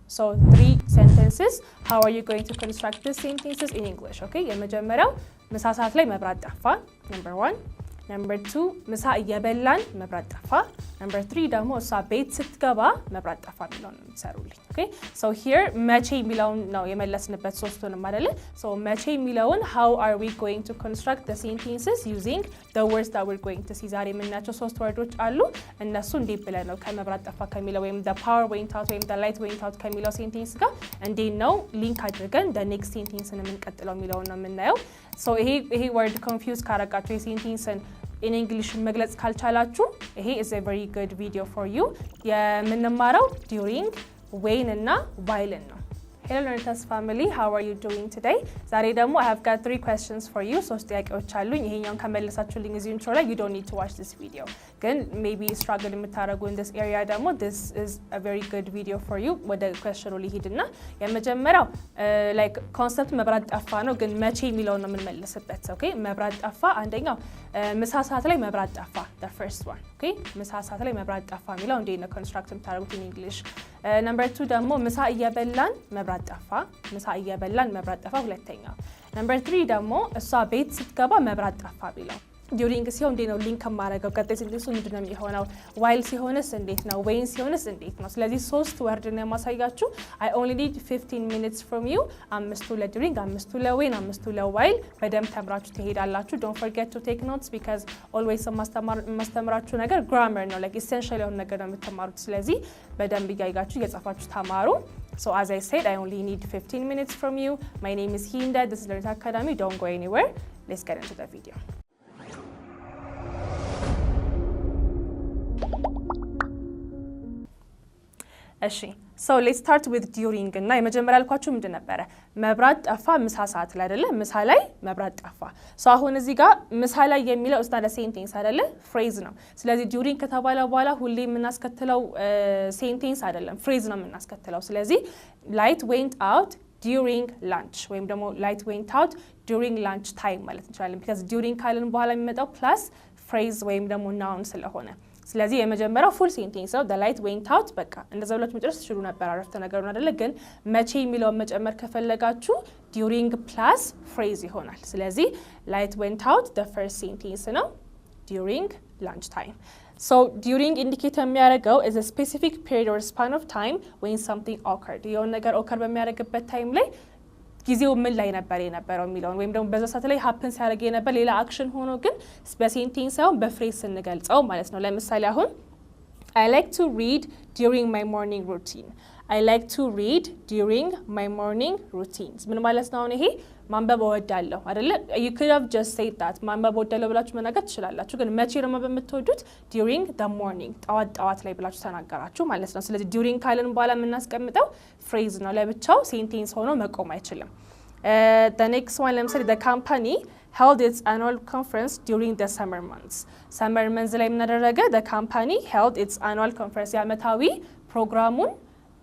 So 3 sentences. How are you going to construct these sentences in English? Okay, የመጀመሪያው ምሳ ሰዓት ላይ መብራት ጠፋ number 1. Number 2 ምሳ እየበላን መብራት ጠፋ. Number 3 ደግሞ እሷ ቤት ስትገባ መብራት ጠፋ የሚለውን ነው የምትሰሩልኝ. Okay, so here መቼ የሚለውን ነው የመለስንበት ሶስቱንም አይደለ? So መቼ የሚለውን how are we going to construct the sentences using the words that we're going to see. ዛሬ የምናያቸው ሶስት ወርዶች አሉ። እነሱ እንዴት ብለን ነው ከመብራት ጠፋ ከሚለው ወይም the power went out ወይም the light went out ከሚለው ሴንቴንስ ጋር እንዴት ነው ሊንክ አድርገን the next sentence የምንቀጥለው የሚለውን ነው የምናየው. So ይሄ word confuse ካረጋችሁ የሴንቴንስን in English መግለጽ ካልቻላችሁ ይሄ is a very good video for you. የምንማረው during, when እና while ነው. Hello Learners family, how are you doing today? ዛሬ ደግሞ I have got 3 questions for you. ሶስት ጥያቄዎች አሉኝ። ይሄኛውን ከመለሳችሁልኝ እዚህ ኢንትሮ ላይ you don't need to watch this video. ግን maybe struggle የምታደርጉ in this area ደግሞ this is a very good video for you. ወደ questionu ልሂድና የመጀመሪያው like concept መብራት ጠፋ ነው ግን መቼ የሚለውን ነው የምንመልስበት. Okay, መብራት ጠፋ አንደኛው ምሳ ሰዓት ላይ መብራት ጠፋ the first one. Okay, ምሳ ሰዓት ላይ መብራት ጠፋ የሚለው እንዴት ነው construct የምታደርጉት in English? Number 2 ደግሞ ምሳ እየበላን መብራት ጠፋ ምሳ እየበላን መብራት ጠፋ ሁለተኛው. Number 3 ደግሞ እሷ ቤት ስትገባ መብራት ጠፋ ቢለው during ሲሆን እንዴት ነው ሊንክ ማድረገው ቀጣይ ሴንቴንሱ ምንድነው የሚሆነው? while ሲሆንስ እንዴት ነው? when ሲሆንስ እንዴት ነው? ስለዚህ ሶስት ወርድ ነው የማሳያችሁ. I only need 15 minutes from you. አምስቱ ለduring አምስቱ ለwhen አምስቱ ለwhile በደንብ ተምራችሁ ትሄዳላችሁ. don't forget to take notes because always ማስተምራችሁ ነገር grammar ነው like essential የሆነ ነገር ነው የምትማሩት. ስለዚህ በደንብ እያያችሁ እየጻፋችሁ ተማሩ. So as I said, I only need 15 minutes from you. My name is Hinda. This is Learning Academy. Don't go anywhere. Let's get into the video. እሺ so let's start with during እና የመጀመሪያ ያልኳችሁ ምንድን ነበረ? መብራት ጠፋ ምሳ ሰዓት ላይ አይደለ? ምሳ ላይ መብራት ጠፋ. so አሁን እዚህ ጋር ምሳ ላይ የሚለው is not a sentence አይደለ? phrase ነው. ስለዚህ during ከተባለ በኋላ ሁሌ የምናስከትለው sentence አይደለም, phrase ነው የምናስከትለው. ስለዚህ light went out during lunch ወይም ደግሞ light went out during lunch time ማለት እንችላለን. because during ካልን በኋላ የሚመጣው plus phrase ወይም ደግሞ noun ስለሆነ ስለዚህ የመጀመሪያው full sentence ነው the light went out በቃ እንደዛ ብላችሁ መጨረስ ትችሉ ነበር አረፍተ ነገሩን አይደለ ግን መቼ የሚለውን መጨመር ከፈለጋችሁ during plus phrase ይሆናል ስለዚህ light went out the first sentence ነው during lunch time so during indicate የሚያደርገው is a specific period or span of time when something occurred የሆነ ነገር occur በሚያደርግበት time ላይ ጊዜው ምን ላይ ነበር የነበረው የሚለውን ወይም ደግሞ በዛ ሰዓት ላይ happen ሲያደርግ የነበር ሌላ አክሽን ሆኖ ግን በሴንቴንስ ሳይሆን በፍሬዝ ስንገልጸው ማለት ነው ለምሳሌ አሁን I like to read during my morning routine I like to read during my morning routines ምን ማለት ነው ይሄ ማንበብ እወዳለሁ አይደለ you could have just said that ማንበብ እወዳለሁ ብላችሁ መናገር ትችላላችሁ ግን መቼ ነው ማንበብ የምትወዱት during the morning ጠዋት ላይ ብላችሁ ተናገራችሁ ማለት ነው ስለዚህ during ካልን በኋላ የምናስቀምጠው phrase ነው ለብቻው ሴንቴንስ ሆኖ መቆም አይችልም the next one ለምሳሌ the company held its annual conference during the summer months summer months ላይ ምን አደረገ the company held its annual conference የዓመታዊ ፕሮግራሙን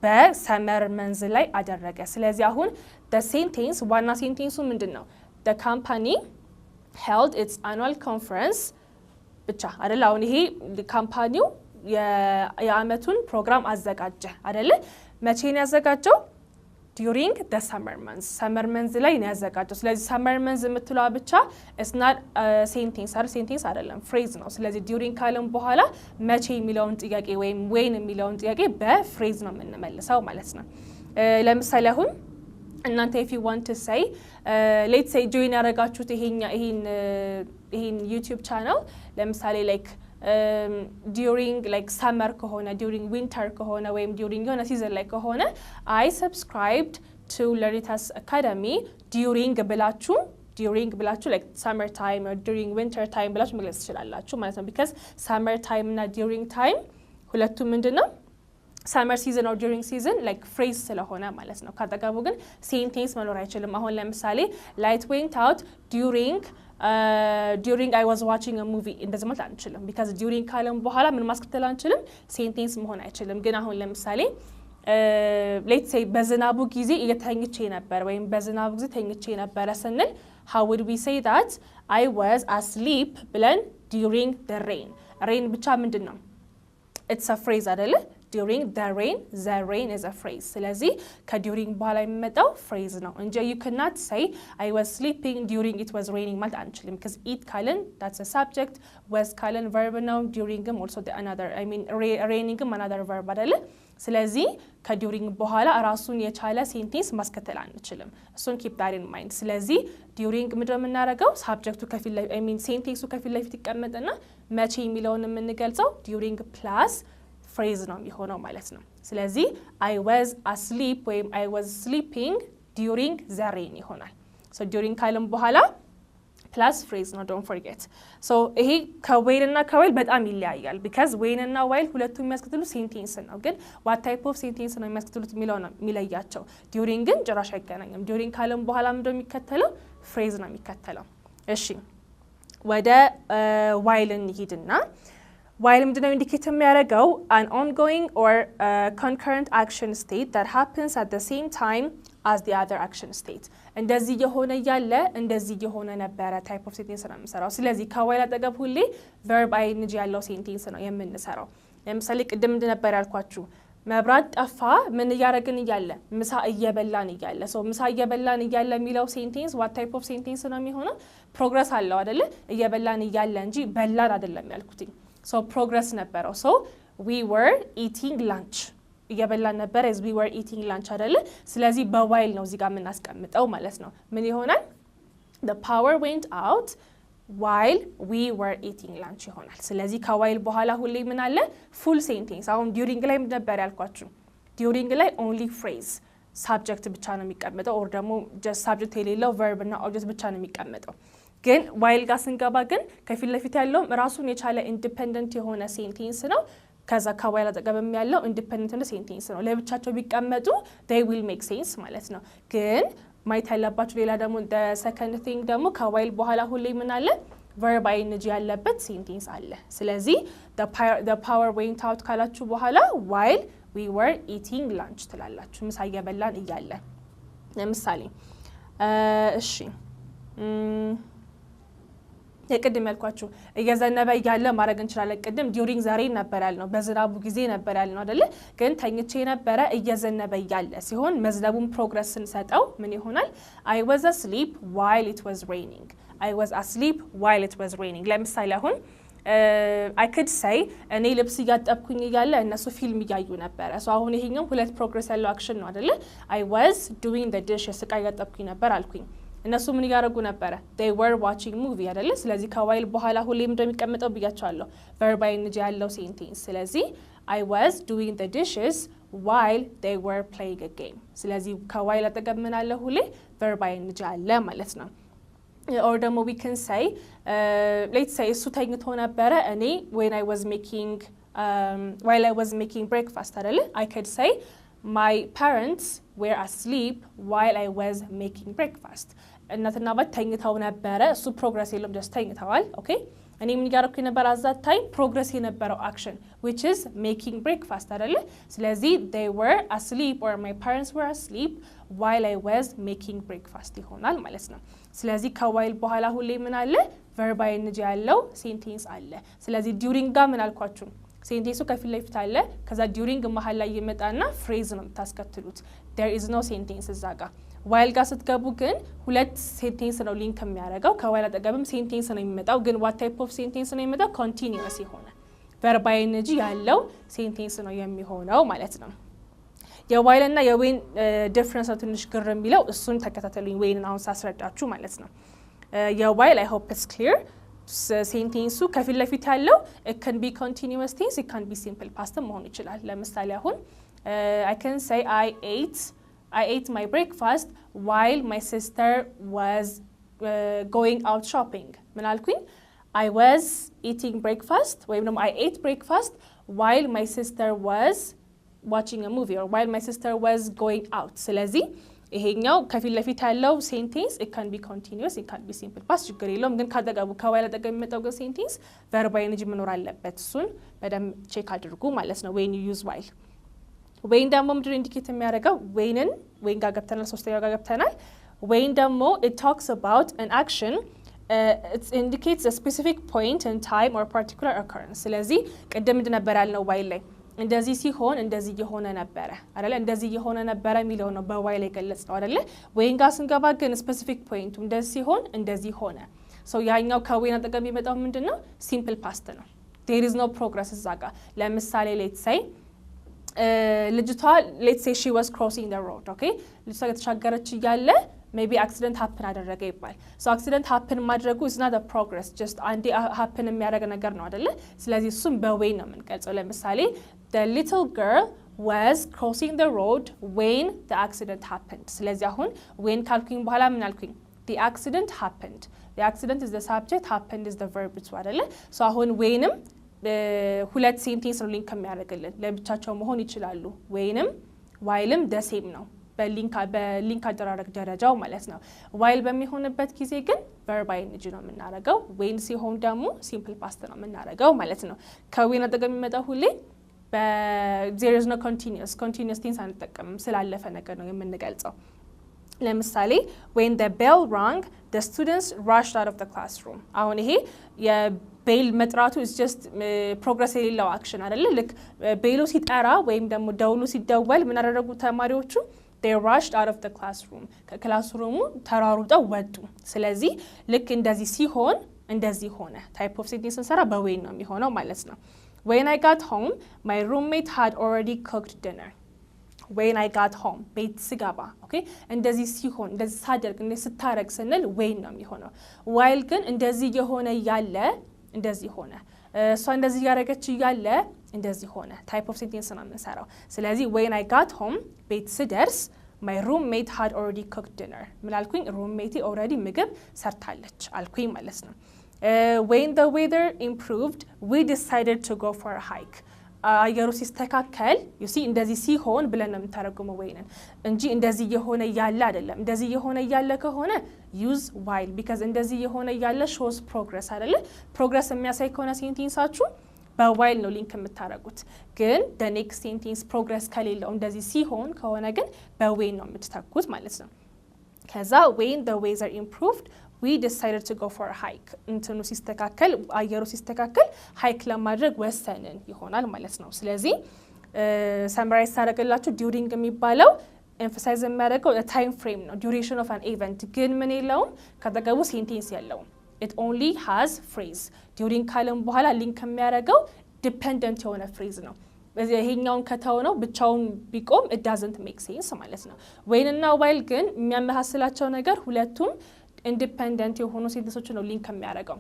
በሰመር መንዝ ላይ አደረገ ስለዚህ አሁን the sentence ዋና ሴንቴንሱ ምንድነው the company held its annual conference ብቻ አይደል አሁን ይሄ ካምፓኒው የዓመቱን ፕሮግራም አዘጋጀ አይደል መቼ ነው ያዘጋጀው during the summer months ላይ ነው ያዘጋጀው ስለዚህ summer months የምትለዋ ብቻ is not a sentence አይደለም phrase ነው ስለዚህ during ካለም በኋላ መቼ የሚለውን ጥያቄ ወይም when የሚለውን ጥያቄ በphrase ነው የምንመልሰው ማለት ነው ለምሳሌ አሁን እናንተ if you want to say let's say join ያደረጋችሁት ይሄን YouTube channel ለምሳሌ like during like summer ከሆነ during winter ከሆነ ወይም during የሆነ season ላይ ከሆነ I subscribed to Laritas Academy during ብላችሁ like summer time or during winter time ብላችሁ መግለጽ ትችላላችሁ ማለት ነው because summer time እና during time ሁለቱም ምንድነው summer season or during season like phrase ስለሆነ ማለት ነው ካጠገቡ ግን sentence መኖር አይችልም አሁን ለምሳሌ light went out during I was watching a movie እንደዚህ ማለት አንችልም because during ካለም በኋላ ምን ማስከተል አንችልም ሴንቴንስ መሆን አይችልም ግን አሁን ለምሳሌ let's say በዝናቡ ጊዜ እየተኝቼ ነበር ወይም በዝናቡ ጊዜ ተኝቼ ነበር ስንል how would we say that I was asleep ብለን during the rain ብቻ ምንድነው it's a phrase አይደለ during the rain is a phrase ስለዚህ ከduring በኋላ የሚመጣው phrase ነው እንጂ you cannot say I was sleeping during it was raining ማለት አንችልም because it ካለን that's a subject was ካለን verb ነው during also the another I mean raining another verb አይደለ ስለዚህ ከduring በኋላ ራሱን የቻለ ሴንቴንስ ማስከተል አንችልም እሱን keep that in mind ስለዚህ during ምንድነው የምናደርገው ሳብጀክቱ ከፊት ላይ I mean ሴንቴንሱ ከፊት ላይ ይቀመጥና መቼ የሚለውን የምንገልጸው during plus phrase ነው የሚሆነው ማለት ነው ስለዚህ I was asleep ወይም I was sleeping during the rain ይሆናል so during ካለም በኋላ plus phrase ነው don't forget so ይሄ ከwhile እና ከwhile በጣም ይለያያል because when እና while ሁለቱም የሚያስከትሉት ሴንቴንስ ነው ግን what type of sentence ነው የሚያስከትሉት የሚለው ነው የሚለያቸው during ግን ጭራሽ አይገናኝም during ካለም በኋላ ምንድነው የሚከተለው phrase ነው የሚከተለው እሺ ወደ while እንሂድና while ምንድነው ኢንዲኬት የሚያደርገው an ongoing or concurrent action state that happens at the same time as the other action state እንደዚህ የሆነ ያለ እንደዚህ የሆነ ነበር type of sentence ነው የምንሰራው ስለዚህ ከwhile አጠገብ ሁሌ verb ing ያለው sentence ነው የምንሰራው ለምሳሌ ቅድም እንደነበር ያልኳችሁ መብራት ጠፋ ምን ያረግን ይያለ ምሳ እየበላን ይያለ so ምሳ እየበላን ይያለ የሚለው sentence what type of sentence ነው የሚሆነው progress አለው አይደለ እየበላን ይያለ እንጂ በላን አይደለም ያልኩት so progress ነበረው so we were eating lunch እየበላን ነበር as we were eating lunch አይደለ ስለዚህ በwhile ነው እዚህ ጋር የምናስቀምጠው ማለት ነው ምን ይሆናል the power went out while we were eating lunch ይሆናል ስለዚህ ከwhile በኋላ ሁሌ ምን አለ full sentence አሁን during ላይ ምን ነበር ያልኳችሁ during ላይ only phrase subject ብቻ ነው የሚቀመጠው or ደግሞ just subject የሌለው verb እና object ብቻ ነው የሚቀመጠው ግን while ጋር ስንገባ ግን ከፊት ለፊት ያለው ራሱን የቻለ independent የሆነ sentence ነው ከዛ ከwhile አጠገብም ያለው independent sentence ነው ለብቻቸው ቢቀመጡ they will make sense ማለት ነው ግን ማየት ያለባችሁ ሌላ ደግሞ the second thing ደግሞ ከwhile በኋላ ሁሌ ምን አለ verb ing ያለበት sentence አለ ስለዚህ the power went out ካላችሁ በኋላ while we were eating lunch ትላላችሁ ምሳ እየበላን እያለ ለምሳሌ እሺ የቅድም ያልኳችሁ እየዘነበ ያለ ማድረግ እንችላለን ቅድም during the rain ነበር ያልነው በዝናቡ ጊዜ ነበር ያልነው አይደለ ግን ተኝቼ ነበር እየዘነበ ያለ ሲሆን መዝነቡን ፕሮግረስ እንሰጠው ምን ይሆናል I was asleep while it was raining I was asleep while it was raining ለምሳሌ አሁን I could say እኔ ልብስ ያጠብኩኝ ያለ እነሱ ፊልም ያዩ ነበር so አሁን ይሄኛው ሁለት ፕሮግረስ ያለው አክሽን ነው አይደለ I was doing the dishes እቃ ያጠብኩኝ ነበር አልኩኝ እነሱ ምን ያደርጉ ነበር they were watching movie አይደለ ስለዚህ ከwhile በኋላ ሁሌም እንደሚቀመጠው ብያቻለሁ verb ing ያለው sentence ስለዚህ I was doing the dishes while they were playing a game ስለዚህ ከwhile አጠገብ ምን አለ ሁሌ verb ing አለ ማለት ነው or ደግሞ we can say let's say እሱ ተኝቶ ነበር እኔ when I was making while I was making breakfast አይደለ I could say my parents were asleep while I was making breakfast እናትና አባት ተኝተው ነበር እሱ ፕሮግረስ የለም just ተኝተዋል ኦኬ እኔ ምን ያደረኩኝ ነበር at that time ፕሮግረስ የነበረው action which is making breakfast አይደለ ስለዚህ they were asleep or my parents were asleep while I was making breakfast ይሆናል ማለት ነው ስለዚህ ከwhile በኋላ ሁሌ ምን አለ verb ing ያለው sentence አለ ስለዚህ during ጋር ምን አልኳችሁ ሴንቴንሱ ከፊት ለፊት አለ ከዛ during መሃል ላይ ይመጣና phrase ነው የምታስከትሉት there is no sentence እዛ ጋር while ጋር ስትገቡ ግን ሁለት ሴንቴንስ ነው ሊንክ የሚያደርገው ከwhile አጠገብም ሴንቴንስ ነው የሚመጣው ግን what type of sentence ነው የሚመጣው continuous የሆነ verb ing ያለው ሴንቴንስ ነው የሚሆነው ማለት ነው የwhile እና የwhen ዲፈረንስ ነው ትንሽ ግር የሚለው እሱን ተከታተሉኝ whenን አሁን ሳስረዳችሁ ማለት ነው የwhile I hope it's clear ሴንቴንሱ ከፊት ለፊት ያለው it can be continuous tense it can be simple past መሆን ይችላል ለምሳሌ አሁን I can say I ate my breakfast while my sister was going out shopping ምን አልኩኝ I was eating breakfast ወይም ደግሞ I ate breakfast while my sister was watching a movie or while my sister was going out ስለዚህ ይሄኛው ከፊት ለፊት ያለው ሴንቴንስ it can be continuous it can be simple past ችግር የለውም ግን ካጠገቡ ከwhile አጠገብ የሚመጣው ግን ሴንቴንስ verb ing መኖር አለበት እሱን በደንብ ቼክ አድርጉ ማለት ነው when you use while when ደግሞ ምንድነው ኢንዲኬት የሚያደርገው when ጋር ገብተናል ሶስተኛው ጋር ገብተናል when ደግሞ it talks about an action it indicates a specific point in time or particular occurrence ስለዚህ ቅድም እንደነበር ያልነው while ላይ እንደዚህ ሲሆን እንደዚህ የሆነ ነበር አይደለ እንደዚህ የሆነ ነበር የሚለው ነው በዋይል የገለጽነው አይደለ ወይን ጋር ስንገባ ግን ስፔሲፊክ ፖይንቱ እንደዚህ ሲሆን እንደዚህ ሆነ ሶ ያኛው ከወይን አጠገብ የሚመጣው ምንድነው ሲምፕል ፓስት ነው there is no progress እዛ ጋር ለምሳሌ let's say ልጅቷ let's say she was crossing the road okay ልጅቷ ከተሻገረች እያለ maybe accident happen አደረገ ይባል so accident happen ማድረጉ is not a progress just አንዴ happen የሚያደርግ ነገር ነው አይደለ ስለዚህ እሱም በዌይ ነው የምንገልጸው ለምሳሌ the little girl was crossing the road when the accident happened ስለዚህ አሁን when ካልኩኝ በኋላ ምን አልኩኝ the accident happened the accident is the subject happened is the verb ቱ አይደለ so አሁን whenም ሁለት ሴንቴንስ ነው ሊንክ የሚያደርግልን ለብቻቸው መሆን ይችላሉ whenም whileም the same ነው በሊንክ አደራረግ ደረጃው ማለት ነው while በሚሆንበት ጊዜ ግን verb ing ነው የምናደርገው when ሲሆን ደግሞ simple past ነው የምናደርገው ማለት ነው ከwhen አጠገብ የሚመጣው ሁሌ there is no continuous tense አንጠቀምም ስላለፈ ነገር ነው የምንገልጸው ለምሳሌ when the bell rang the students rushed out of the classroom አሁን ይሄ የቤል መጥራቱ is just progress የሌለው አክሽን አይደለ ልክ ቤሉ ሲጠራ ወይም ደግሞ ደውሉ ሲደወል ምን አደረጉ ተማሪዎቹ they rushed out of the classroom ከክላስሩሙ ተራሩጠው ወጡ ስለዚህ ልክ እንደዚህ ሲሆን እንደዚህ ሆነ type of sentence እንሰራ በዌን ነው የሚሆነው ማለት ነው when I got home my roommate had already cooked dinner when I got home ቤት ስገባ okay እንደዚህ ሲሆን እንደዚህ ሳደርግ እንደዚህ ስታረግ ስንል when ነው የሚሆነው while ግን እንደዚህ የሆነ ያለ እንደዚህ ሆነ እሷ እንደዚህ ያረገች ያለ እንደዚህ ሆነ type of sentence ነው የምንሰራው ስለዚህ when I got home ቤት ስደርስ my roommate had already cooked dinner ምን አልኩኝ roommate already ምግብ ሰርታለች አልኩኝ ማለት ነው when the weather improved we decided to go for a hike አየሩ ሲስተካከል you see እንደዚህ ሲሆን ብለን ነው የምታረጉመው ወይንን እንጂ እንደዚህ የሆነ ያለ አይደለም እንደዚህ የሆነ ያለ ከሆነ use while because እንደዚህ የሆነ ያለ shows progress አይደለ progress የሚያሳይ ከሆነ ሴንቴንሳችሁ በwhile ነው ሊንክ የምታረጉት ግን the next sentence progress ከሌለው እንደዚህ ሲሆን ከሆነ ግን በwhen ነው የምትተኩት ማለት ነው ከዛ when the weather improved we decided to go for a hike እንትኑ ሲስተካከል አየሩ ሲስተካከል ሃይክ ለማድረግ ወሰንን ይሆናል ማለት ነው ስለዚህ ሰምራይዝ ታደርጋላችሁ during የሚባለው emphasize የሚያደርገው the time frame ነው duration of an event ግን ምን የለውም ከተገቡ ሴንቴንስ የለውም it only has phrase during ካለም በኋላ ሊንክ የሚያደርገው dependent የሆነ phrase ነው ይሄኛውን ከተው ነው ብቻውን ቢቆም it doesn't make sense ማለት ነው when እና while ግን የሚያመሳስላቸው ነገር ሁለቱም ኢንዲፔንደንት የሆኑ ሴንቴንሶች ነው ሊንክ የሚያደርገው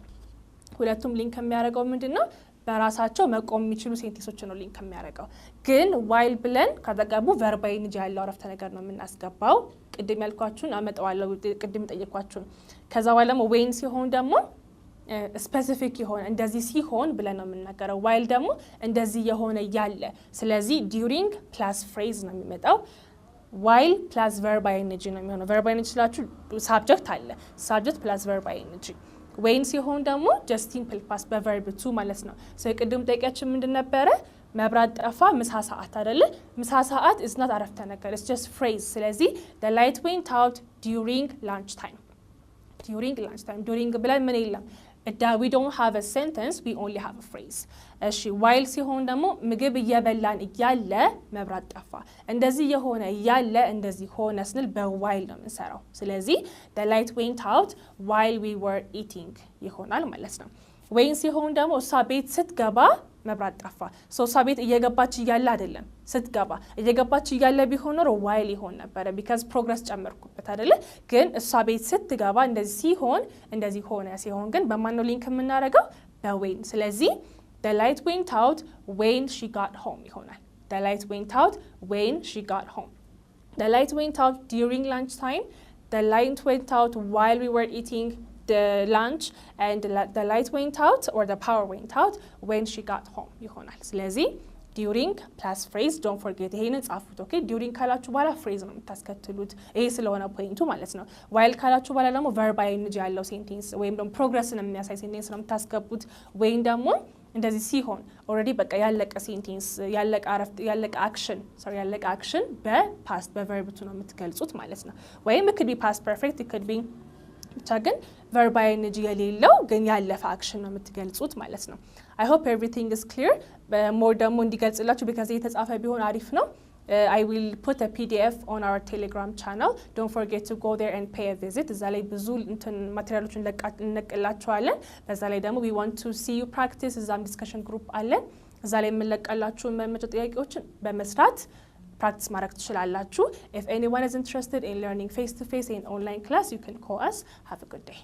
ሁለቱም ሊንክ የሚያደርገው ምንድነው በራሳቸው መቆም የሚችሉ ሴንቴንሶች ነው ሊንክ የሚያደርገው ግን while ብለን ከተገቡ verb ing ያለው አረፍተ ነገር ነው የምናስገባው ቅድም ያልኳችሁን አመጣዋለሁ ቅድም ጠየቅኳችሁን ከዛ በኋላ ደግሞ when ሲሆን ደግሞ ስፔሲፊክ የሆነ እንደዚህ ሲሆን ብለን ነው የምናገረው while ደግሞ እንደዚህ የሆነ ያለ ስለዚህ during plus phrase ነው የሚመጣው while plus verb ing ነው የሚሆነው verb ing ስላችሁ subject አለ subject plus verb ing when ሲሆን ደግሞ just simple past በverb to ማለት ነው ቅድም ጠይቂያችን ምንድን ነበረ መብራት ጠፋ ምሳ ሰዓት አይደለ ምሳ ሰዓት is not አረፍተ ነገር it's just phrase ስለዚህ the light went out during lunch time during ብለን ምን የለም we don't have a sentence we only have a phrase እሺ while ሲሆን ደግሞ ምግብ እየበላን እያለ መብራት ጠፋ እንደዚህ የሆነ እያለ እንደዚህ ሆነ ስንል በwhile ነው የምንሰራው ስለዚህ the light went out while we were eating ይሆናል ማለት ነው when ሲሆን ደግሞ እሷ ቤት ስትገባ መብራት ጠፋ እሷ ቤት እየገባች እያለ አይደለም ስትገባ እየገባች እያለ ቢሆን ኖሮ while ይሆን ነበር because progress ጨመርኩበት አይደለ ግን እሷ ቤት ስትገባ እንደዚህ ሲሆን እንደዚህ ሆነ ሲሆን ግን በማን ነው ሊንክ የምናደርገው በwhen ስለዚህ the light went out when she got home ይሆናል the light went out when she got home the light went out during lunch time the light went out while we were eating the lunch and the light went out or the power went out when she got home ይሆናል ስለዚህ during plus phrase don't forget ይሄንን ጻፉት okay during ካላችሁ በኋላ phrase ነው የምታስከትሉት ይሄ ስለሆነ ፖይንቱ ማለት ነው while ካላችሁ በኋላ ደግሞ verb ing ያለው ሴንቴንስ ወይም ደግሞ progressን የሚያሳይ ሴንቴንስ ነው የምታስገቡት ወይም ደግሞ እንደዚህ ሲሆን already በቃ ያለቀ ሴንቴንስ ያለቀ አክሽን በpast በverb ነው የምትገልጹት ማለት ነው ወይም it could be past perfect it could be ብቻ ግን verb ing የሌለው ግን ያለፈ አክሽን ነው የምትገልጹት ማለት ነው። I hope everything is clear. more ደግሞ እንዲገልጽላችሁ because የተጻፈ ቢሆን አሪፍ ነው። I will put a PDF on our Telegram channel. Don't forget to go there and pay a visit. እዛ ላይ ብዙ ማቴሪያሎችን እንለቅላችኋለን። በዛ ላይ ደግሞ we want to see you practice እዛም ዲስከሽን ግሩፕ አለን። እዛ ላይ የምንለቅላችሁ መመጨ ጥያቄዎችን በመስራት practice ማድረግ ትችላላችሁ. If anyone is interested in learning face to face in online class, you can call us. Have a good day.